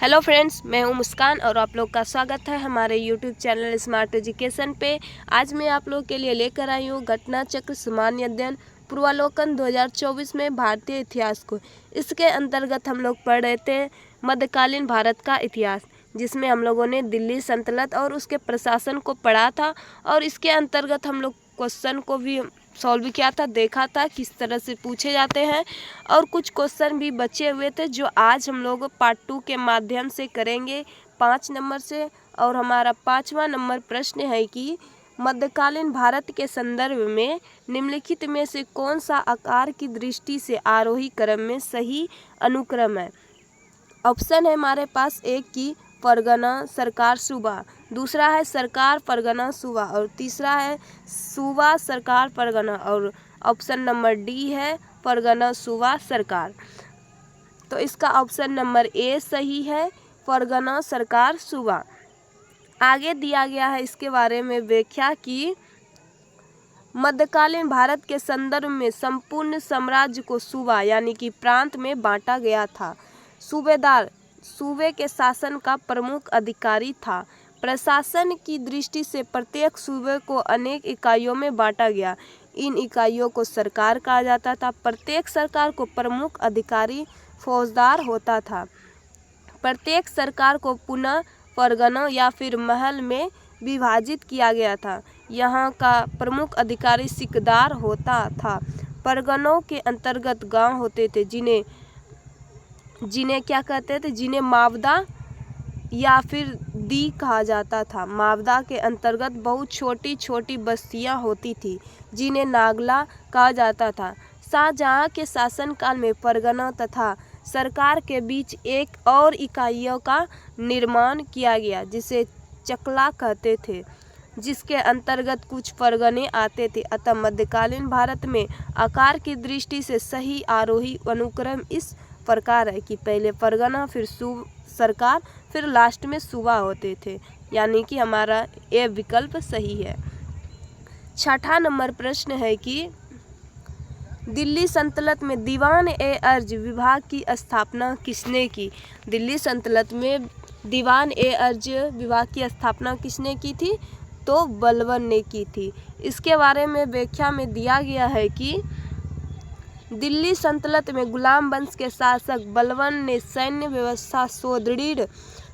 Hello friends, मैं हूं मुस्कान और आप लोग का स्वागत है हमारे यूट्यूब चैनल स्मार्ट एजुकेशन पे। आज मैं आप लोग के लिए लेकर आई हूं घटना चक्र सामान्य अध्ययन पूर्वावलोकन 2024 में भारतीय इतिहास को। इसके अंतर्गत हम लोग पढ़ रहे थे मध्यकालीन भारत का इतिहास, जिसमें हम लोगों ने दिल्ली सल्तनत और उसके प्रशासन को पढ़ा था। और इसके अंतर्गत हम लोग क्वेश्चन को भी सॉल्व किया था, देखा था किस तरह से पूछे जाते हैं। और कुछ क्वेश्चन भी बचे हुए थे जो आज हम लोग पार्ट 2 के माध्यम से करेंगे 5 नंबर से। और हमारा 5वां नंबर प्रश्न है कि मध्यकालीन भारत के संदर्भ में निम्नलिखित में से कौन सा आकार की दृष्टि से आरोही क्रम में सही अनुक्रम है। ऑप्शन है हमारे पास एक की परगना सरकार सूबा, दूसरा है सरकार परगना सूबा और तीसरा है सूबा सरकार परगना, और ऑप्शन नंबर डी है परगना सूबा सरकार। तो इसका ऑप्शन नंबर ए सही है, परगना सरकार सूबा। आगे दिया गया है इसके बारे में व्याख्या की मध्यकालीन भारत के संदर्भ में संपूर्ण साम्राज्य को सूबा यानी कि प्रांत में बांटा गया था। सूबेदार सूबे के शासन का प्रमुख अधिकारी था। प्रशासन की दृष्टि से प्रत्येक सूबे को अनेक इकाइयों में बांटा गया। इन इकाइयों को सरकार कहा जाता था। प्रत्येक सरकार को प्रमुख अधिकारी फौजदार होता था। प्रत्येक सरकार को पुनः परगनों या फिर महल में विभाजित किया गया था। यहाँ का प्रमुख अधिकारी सिकदार होता था। परगनों के अंतर्गत गांव होते थे जिन्हें क्या कहते थे, जिन्हें मावदा या फिर दी कहा जाता था। मावदा के अंतर्गत बहुत छोटी छोटी बस्तियां होती थी जिन्हें नागला कहा जाता था। शाहजहां के शासनकाल में परगना तथा सरकार के बीच एक और इकाइयों का निर्माण किया गया जिसे चकला कहते थे, जिसके अंतर्गत कुछ परगने आते थे। अतः मध्यकालीन भारत में आकार की दृष्टि से सही आरोही अनुक्रम इस प्रकार है कि पहले परगना, फिर सरकार, फिर लास्ट में सूबा होते थे, यानी कि हमारा ए विकल्प सही है। 6ठा नंबर प्रश्न है कि दिल्ली सल्तनत में दीवान ए अर्ज विभाग की स्थापना किसने की। दिल्ली सल्तनत में दीवान ए अर्ज विभाग की स्थापना किसने की थी, तो बलबन ने की थी। इसके बारे में व्याख्या में दिया गया है कि दिल्ली सल्तनत में गुलाम वंश के शासक बलबन ने सैन्य व्यवस्था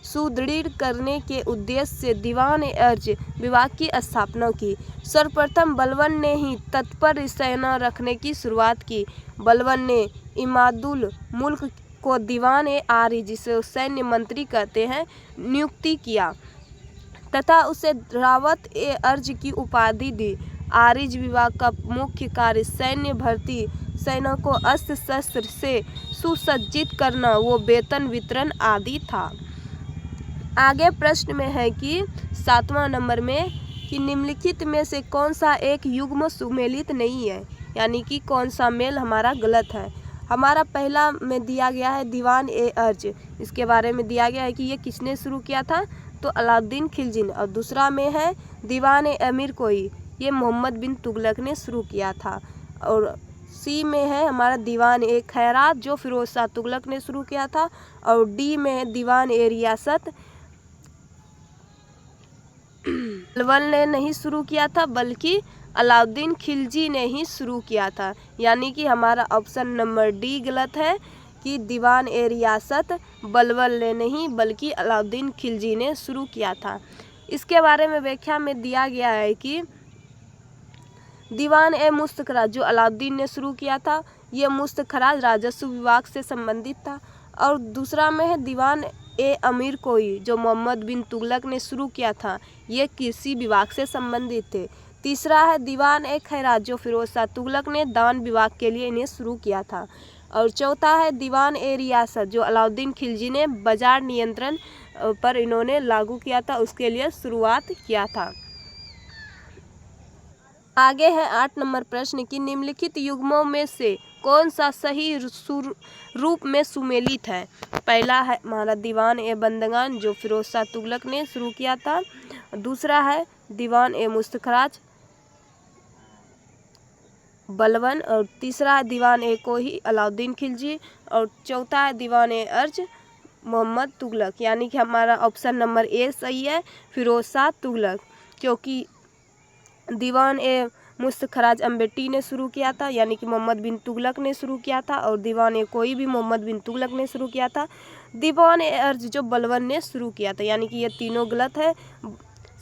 सुदृढ़ करने के उद्देश्य से दीवान अर्ज विभाग की स्थापना की। सर्वप्रथम बलबन ने ही तत्पर सेना रखने की शुरुआत की। बलबन ने इमादुल मुल्क को दीवान आरी, जिसे सैन्य मंत्री कहते हैं, नियुक्ति किया तथा उसे रावत ए अर्ज की उपाधि दी। आरिज विभाग का मुख्य कार्य सैन्य भर्ती, सेना को अस्त्र शस्त्र से सुसज्जित करना, वो वेतन वितरण आदि था। आगे प्रश्न में है कि 7वां नंबर में कि निम्नलिखित में से कौन सा एक युग्म सुमेलित नहीं है, यानी कि कौन सा मेल हमारा गलत है। हमारा पहला में दिया गया है दीवान ए अर्ज, इसके बारे में दिया गया है कि ये किसने शुरू किया था, तो अलाउद्दीन खिलजी ने। और दूसरा में है दीवान ए अमीर कोई, ये मोहम्मद बिन तुगलक ने शुरू किया था। और सी में है हमारा दीवान ए खैरात, जो फिरोज शाह तुगलक ने शुरू किया था। और डी में है दीवान ए रियासत, बलबन ने नहीं शुरू किया था बल्कि अलाउद्दीन खिलजी ने ही शुरू किया था, यानी कि हमारा ऑप्शन नंबर डी गलत है कि दीवान ए रियासत बलबन ने नहीं बल्कि अलाउद्दीन खिलजी ने शुरू किया था। इसके बारे में व्याख्या में दिया गया है कि दीवान ए मुस्तखराज जो अलाउद्दीन ने शुरू किया था, ये मुस्तखराज राजस्व विभाग से संबंधित था। और दूसरा में है दीवान ए अमीर कोई, जो मोहम्मद बिन तुगलक ने शुरू किया था, ये कृषि विभाग से संबंधित थे। तीसरा है दीवान ए खैरात, जो फिरोज शाह तुगलक ने दान विभाग के लिए इन्हें शुरू किया था। और चौथा है दीवान ए रियासत, जो अलाउद्दीन खिलजी ने बाजार नियंत्रण पर इन्होंने लागू किया था, उसके लिए शुरुआत किया था। आगे है 8 नंबर प्रश्न कि निम्नलिखित युग्मों में से कौन सा सही रूप में सुमेलित है। पहला है हमारा दीवान ए बंदगान, जो फिरोज शाह तुगलक ने शुरू किया था। दूसरा है दीवान ए मुस्तखराज बलबन, और तीसरा है दीवान ए कोही अलाउद्दीन खिलजी, और चौथा है दीवान ए अर्ज मोहम्मद तुगलक, यानी कि हमारा ऑप्शन नंबर ए सही है, फिरोज शाह तुगलक, क्योंकि दीवान ए मुस्तखराज अम्बेटी ने शुरू किया था, यानी कि मोहम्मद बिन तुगलक ने शुरू किया था, और दीवान ए कोई भी मोहम्मद बिन तुगलक ने शुरू किया था। दीवान ए अर्ज जो बलबन ने शुरू किया था, यानी कि ये तीनों गलत है,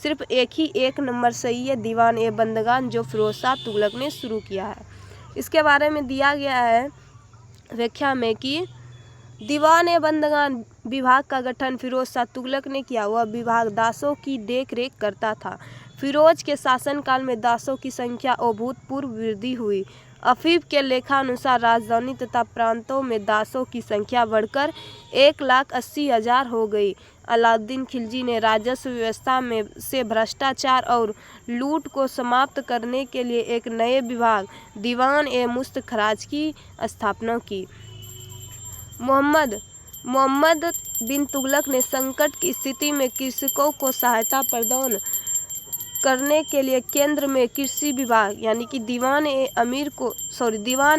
सिर्फ एक नंबर सही है, दीवान ए बंदगान जो फिरोज शाह तुगलक ने शुरू किया है। इसके बारे में दिया गया है व्याख्या में कि दीवान ए बंदगान विभाग का गठन फिरोज शाह तुगलक ने किया। वह विभाग दासों की देख रेख करता था। फिरोज के शासनकाल में दासों की संख्या अभूतपूर्व वृद्धि हुई। अफीफ के लेखानुसार राजधानी तथा प्रांतों में दासों की संख्या बढ़कर 1,80,000 हो गई। अलाउद्दीन खिलजी ने राजस्व व्यवस्था में से भ्रष्टाचार और लूट को समाप्त करने के लिए एक नए विभाग दीवान ए मुस्तखराज की स्थापना की। मोहम्मद बिन तुगलक ने संकट की स्थिति में कृषकों को सहायता प्रदान करने के लिए केंद्र में कृषि विभाग, यानी कि दीवान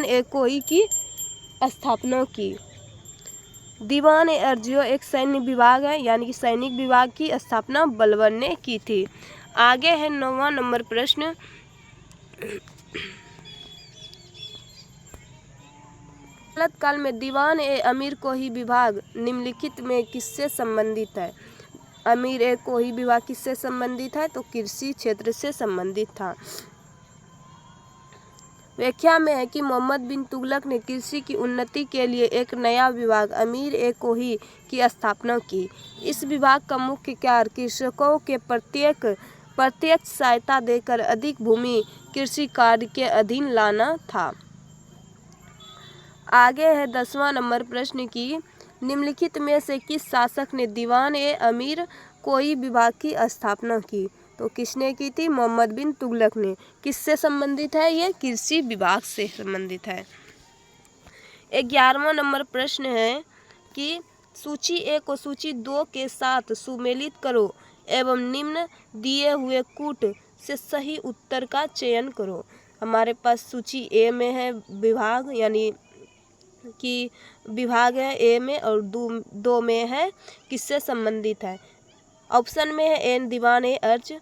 ए कोई की स्थापना की। दीवान ए अर्जियो एक सैन्य विभाग है, यानी कि सैनिक विभाग की स्थापना बलबन ने की थी। आगे है 9वां नंबर प्रश्न। सल्तनत काल में दीवान ए अमीर कोही विभाग निम्नलिखित में किससे संबंधित है? अमीर ए कोही विभाग किससे संबंधित है? तो कृषि क्षेत्र से संबंधित था। व्याख्या में है कि मोहम्मद बिन तुगलक ने कृषि की उन्नति के लिए एक नया विभाग अमीर ए कोही की स्थापना की। इस विभाग का मुख्य कार्य कृषकों के प्रत्यक्ष सहायता देकर अधिक भूमि कृषि कार्य के अधीन लाना था। आगे है 10वां नंबर प्रश्न की निम्नलिखित में से किस शासक ने दीवान ए अमीर कोई विभाग की स्थापना की? तो किसने की थी? मोहम्मद बिन तुगलक ने। किससे संबंधित है? ये कृषि विभाग से संबंधित है। 11वां नंबर प्रश्न है कि सूची ए को सूची 2 के साथ सुमेलित करो एवं निम्न दिए हुए कूट से सही उत्तर का चयन करो। हमारे पास सूची ए में है विभाग, यानी कि विभाग है ए में, और 2 में है किससे संबंधित है। ऑप्शन में है एन दीवान ए अर्ज,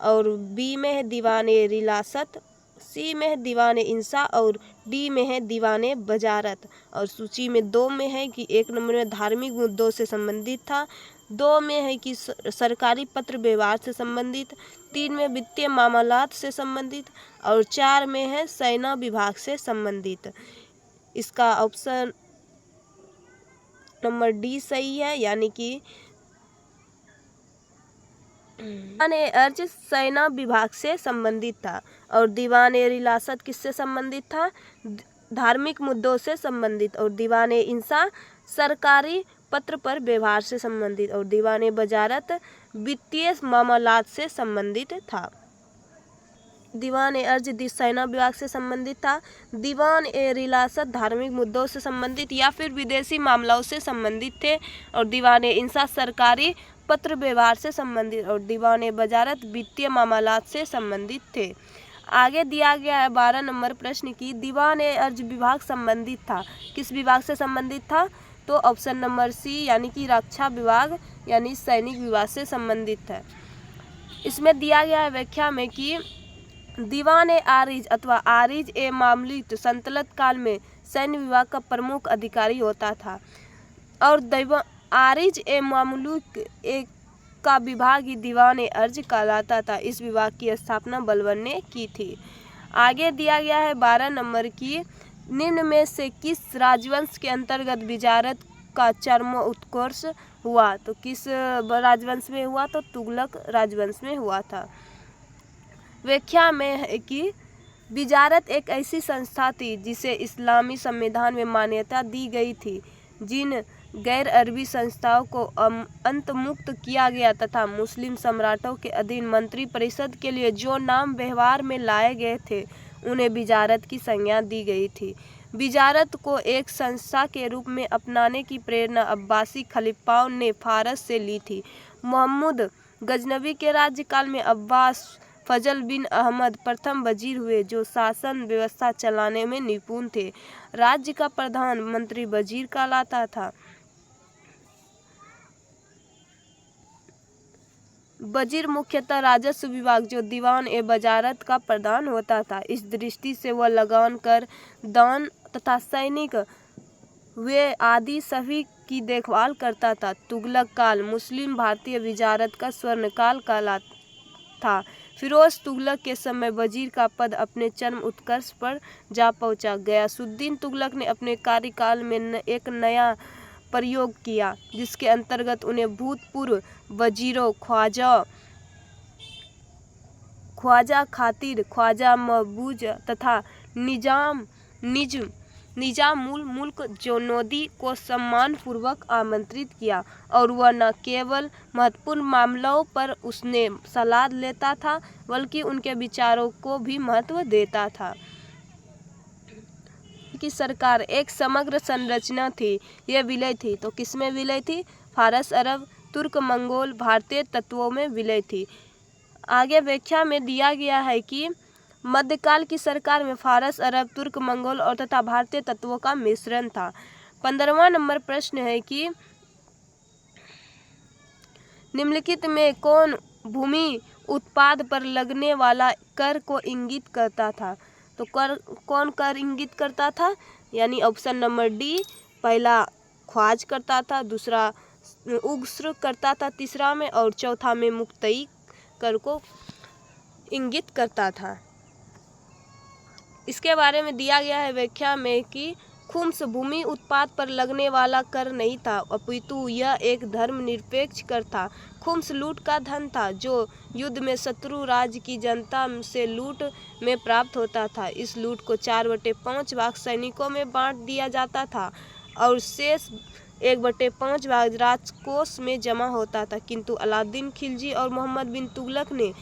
और बी में है दीवान ए रिलासत, सी में है दीवान ए इंसा, और डी में है दीवान ए बजारत। और सूची में 2 में है कि 1 नंबर में धार्मिक मुद्दों से संबंधित था, 2 में है कि सरकारी पत्र व्यवहार से संबंधित, 3 में वित्तीय मामलात से संबंधित, और 4 में है सेना विभाग से संबंधित। इसका ऑप्शन नंबर डी सही है, यानी कि दीवान ए अर्ज सेना विभाग से संबंधित था, और दीवान ए रिलासत किससे संबंधित था? धार्मिक मुद्दों से संबंधित, और दीवान ए इंसा सरकारी पत्र पर व्यवहार से संबंधित, और दीवान ए बजारत वित्तीय मामलात से संबंधित था। दीवान ए अर्ज सेना विभाग से संबंधित था, दीवान ए रिलासत धार्मिक मुद्दों से संबंधित या फिर विदेशी मामलों से संबंधित थे, और दीवान ए इंसा सरकारी पत्र व्यवहार से संबंधित, और दीवान ए बजारत वित्तीय मामलात से संबंधित थे। आगे दिया गया है 12 नंबर प्रश्न की दीवान ए अर्ज विभाग संबंधित था। किस विभाग से संबंधित था? तो ऑप्शन नंबर सी, यानी कि रक्षा विभाग, यानी सैनिक विभाग से संबंधित है। इसमें दिया गया है व्याख्या में कि दीवान ए आरिज अथवा आरिज ए मामलूक सल्तनत काल में सैन्य विभाग का प्रमुख अधिकारी होता था, और आरिज ए मामलूक का विभाग ही दीवान ए अर्ज कहलाता था। इस विभाग की स्थापना बलबन ने की थी। आगे दिया गया है 12 नंबर की निम्न में से किस राजवंश के अंतर्गत विजारत का चरमोत्कर्ष हुआ? तो किस राजवंश में हुआ? तो तुगलक राजवंश में हुआ था। व्याख्या में है कि विजारत एक ऐसी संस्था थी जिसे इस्लामी संविधान में मान्यता दी गई थी। जिन गैर अरबी संस्थाओं को अंतर्मुक्त किया गया तथा मुस्लिम सम्राटों के अधीन मंत्री परिषद के लिए जो नाम व्यवहार में लाए गए थे उन्हें विजारत की संज्ञा दी गई थी। विजारत को एक संस्था के रूप में अपनाने की प्रेरणा अब्बासी खलीफाओं ने फारस से ली थी। मोहम्मद गजनवी के राज्यकाल में अब्बास फजल बिन अहमद प्रथम वजीर हुए जो शासन व्यवस्था चलाने में निपुण थे। राज्य का प्रधानमंत्री वजीर कहलाता था। वजीर मुख्यतः राजस्व विभाग जो दीवान ए वजारत का प्रधान होता था। इस दृष्टि से वह लगान, कर, दान तथा सैनिक वे आदि सभी की देखभाल करता था। तुगलक काल मुस्लिम भारतीय विजारत का स्वर्ण काल कहलाता था। फिरोज तुगलक के समय वजीर का पद अपने चरम उत्कर्ष पर जा पहुंचा। गयासुद्दीन तुगलक ने अपने कार्यकाल में एक नया प्रयोग किया, जिसके अंतर्गत उन्हें भूतपूर्व वजीरों ख्वाजा खातिर, ख्वाजा महबूज तथा निजामुल मुल्क जोनोदी को सम्मानपूर्वक आमंत्रित किया, और वह न केवल महत्वपूर्ण मामलों पर उसने सलाह लेता था, बल्कि उनके विचारों को भी महत्व देता था। की सरकार एक समग्र संरचना थी। यह विलय थी, तो किसमें विलय थी? फारस, अरब, तुर्क, मंगोल, भारतीय तत्वों में विलय थी। आगे व्याख्या में दिया गया है कि मध्यकाल की सरकार में फारस, अरब, तुर्क, मंगोल और तथा भारतीय तत्वों का मिश्रण था। 15वां नंबर प्रश्न है कि निम्नलिखित में कौन भूमि उत्पाद पर लगने वाला कर को इंगित करता था? तो कौन कर इंगित करता था? यानी ऑप्शन नंबर डी, पहला ख्वाज करता था, दूसरा उग्र करता था तीसरा में, और चौथा में मुक्तई कर को इंगित करता था। इसके बारे में दिया गया है व्याख्या में कि खुम्स भूमि उत्पाद पर लगने वाला कर नहीं था, अपितु यह एक धर्मनिरपेक्ष कर था। खुम्स लूट का धन था, जो युद्ध में शत्रु राज्य की जनता से लूट में प्राप्त होता था। इस लूट को 4/5 भाग सैनिकों में बांट दिया जाता था, और शेष 1/5 भाग राजकोष में जमा होता था। किंतु अलाउद्दीन खिलजी और मोहम्मद बिन तुगलक ने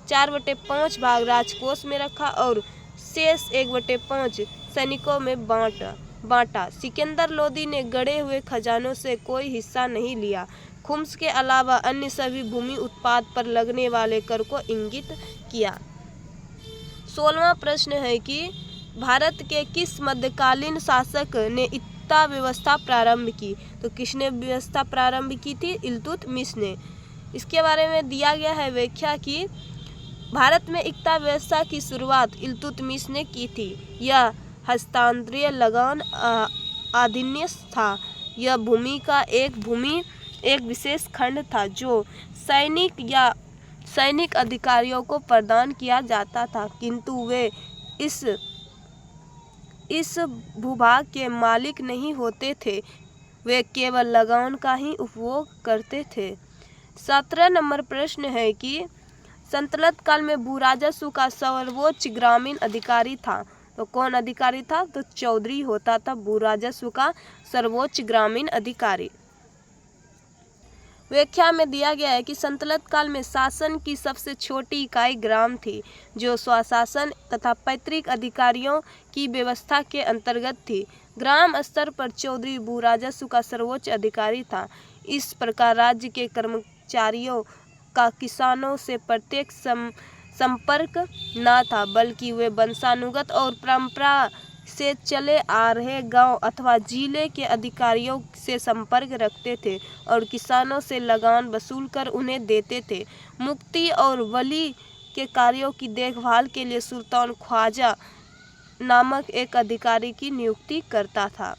4/5 भाग राजकोष में रखा और शेष 1/5 सैनिकों में बांटा। सिकंदर लोदी ने गड़े हुए खजानों से कोई हिस्सा नहीं लिया। खुम्स के अलावा अन्य सभी भूमि उत्पाद पर लगने वाले कर को इंगित किया। 16वां प्रश्न है कि भारत के किस मध्यकालीन शासक ने इक्ता व्यवस्था प्रारंभ की? तो किसने व्यवस्था प्रारंभ की थी? इल्तुतमिश ने। इसके बारे में दिया गया है व्याख्या कि भारत में इक्ता व्यवस्था की शुरुआत इल्तुतमिश ने की थी। यह हस्तांतरीय लगान अधिनियम था। यह भूमि का एक विशेष खंड था, जो सैनिक अधिकारियों को प्रदान किया जाता था, किंतु वे इस भूभाग के मालिक नहीं होते थे। वे केवल लगान का ही उपभोग करते थे। 17 नंबर प्रश्न है कि सल्तनत काल में भू राजस्व का सर्वोच्च ग्रामीण अधिकारी था। तो कौन अधिकारी था? तो चौधरी होता था भू राजस्व का सर्वोच्च ग्रामीण अधिकारी। व्याख्या में दिया गया है कि सल्तनत काल में शासन की सबसे छोटी इकाई ग्राम थी, जो स्वशासन तथा पैतृक अधिकारियों की व्यवस्था के अंतर्गत थी। ग्राम स्तर पर चौधरी भू राजस्व का सर्वोच्च अधिकारी था। इस प्रकार राज्य के कर्मचारियों का किसानों से प्रत्यक्ष संपर्क न था, बल्कि वे वंशानुगत और परंपरा से चले आ रहे गांव अथवा जिले के अधिकारियों से संपर्क रखते थे और किसानों से लगान वसूल कर उन्हें देते थे। मुक्ति और वली के कार्यों की देखभाल के लिए सुल्तान ख्वाजा नामक एक अधिकारी की नियुक्ति करता था।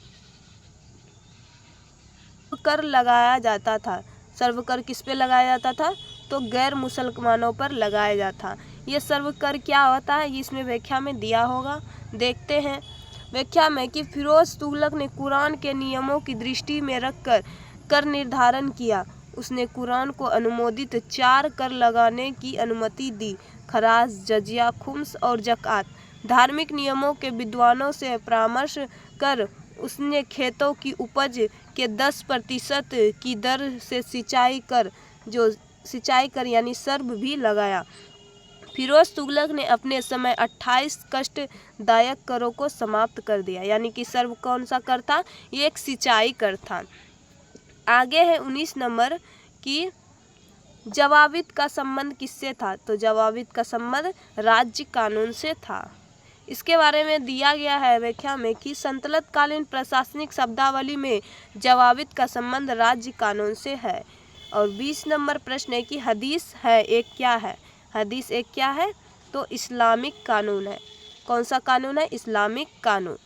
कर लगाया जाता था। सर्वकर किस पे लगाया जाता था? तो गैर मुसलमानों पर लगाया जाता था। ये सर्व कर क्या होता है, इसमें व्याख्या में दिया होगा, देखते हैं। व्याख्या में कि फिरोज तुगलक ने कुरान के नियमों की दृष्टि में रखकर कर निर्धारण किया। उसने कुरान को अनुमोदित 4 कर लगाने की अनुमति दी: खराज, जजिया, खुम्स और ज़कात। धार्मिक नियमों के विद्वानों से परामर्श कर उसने खेतों की उपज के 10% की दर से सिंचाई कर यानी सर्व भी लगाया। फिरोज तुगलक ने अपने समय 28 कष्टदायक करों को समाप्त कर दिया। यानी कि सर्व कौन सा कर था? ये एक सिंचाई कर था। आगे है 19 नंबर कि जवाबित का संबंध किससे था? तो जवाबित का संबंध राज्य कानून से था। इसके बारे में दिया गया है व्याख्या में कि सल्तनत कालीन प्रशासनिक शब्दावली में जवाबित का संबंध राज्य कानून से है। और 20 नंबर प्रश्न है कि हदीस है एक क्या है। हदीस एक क्या है, तो इस्लामिक कानून है। कौन सा कानून है? इस्लामिक कानून।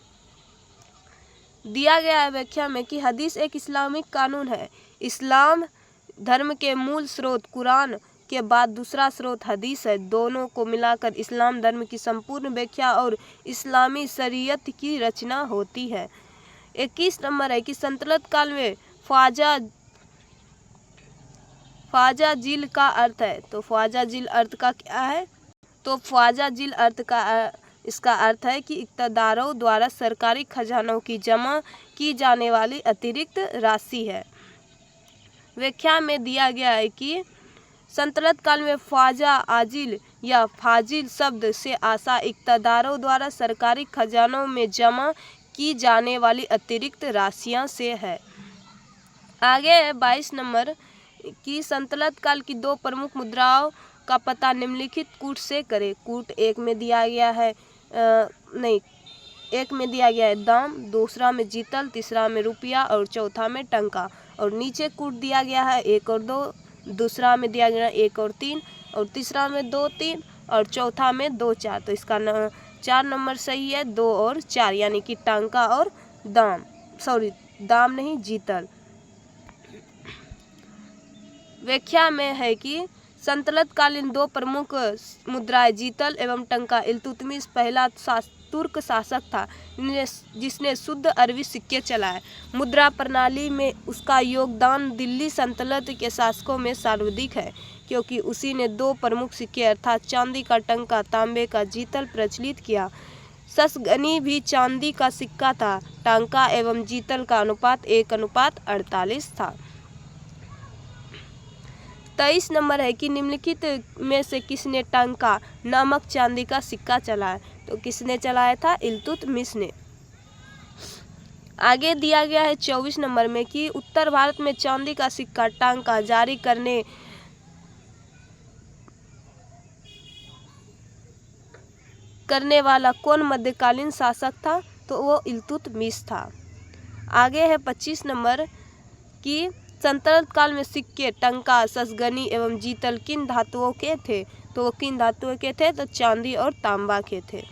दिया गया है व्याख्या में कि हदीस एक इस्लामिक कानून है। इस्लाम धर्म के मूल स्रोत कुरान के बाद दूसरा स्रोत हदीस है। दोनों को मिलाकर इस्लाम धर्म की संपूर्ण व्याख्या और इस्लामी शरीयत की रचना होती है। 21 नंबर है कि सल्तनत काल में ख्वाजा जिल का अर्थ है। तो ख्वाजा जिल अर्थ का क्या है? तो ख्वाजा जिल अर्थ का इसका अर्थ है कि इक़्तिदारों द्वारा सरकारी खजानों की जमा की जाने वाली अतिरिक्त राशि है। व्याख्या में दिया गया है कि सल्तनत काल में ख्वाजा आजिल या फाजिल शब्द से आशा इक़्तिदारों द्वारा सरकारी खजानों में जमा की जाने वाली अतिरिक्त राशियां से है। आगे है 22 नंबर कि सल्तनत काल की दो प्रमुख मुद्राओं का पता निम्नलिखित कूट से करें। कूट एक में दिया गया है एक में दिया गया है दाम, दूसरा में जीतल, तीसरा में रुपया और चौथा में टंका। और नीचे कूट दिया गया है 1 और 2, दूसरा में दिया गया है 1 और 3, और तीसरा में 2, 3 और चौथा में 2, 4। तो इसका 4 नंबर सही है, 2 और 4 यानी कि टंका और दाम, दाम नहीं जीतल। व्याख्या में है कि सल्तनत कालीन दो प्रमुख मुद्राएं जीतल एवं टंका। इल्तुतमिश पहला तुर्क शासक था जिसने शुद्ध अरबी सिक्के चलाए। मुद्रा प्रणाली में उसका योगदान दिल्ली सल्तनत के शासकों में सर्वाधिक है, क्योंकि उसी ने दो प्रमुख सिक्के अर्थात चांदी का टंका, तांबे का जीतल प्रचलित किया। ससगनी भी चांदी का सिक्का था। टंका एवं जीतल का अनुपात 1:48 था। 23 नंबर है कि निम्नलिखित में से किसने टंका नामक चांदी का सिक्का चलाया? तो किसने चलाया था? इल्तुतमिश ने। आगे दिया गया है 24 नंबर में कि उत्तर भारत में चांदी का सिक्का टंका जारी करने वाला कौन मध्यकालीन शासक था? तो वो इल्तुतमिश था। आगे है 25 नंबर कि सल्तनत काल में सिक्के टंका, ससगनी एवं जीतल किन धातुओं के थे? तो वो किन धातुओं के थे? तो चांदी और तांबा के थे।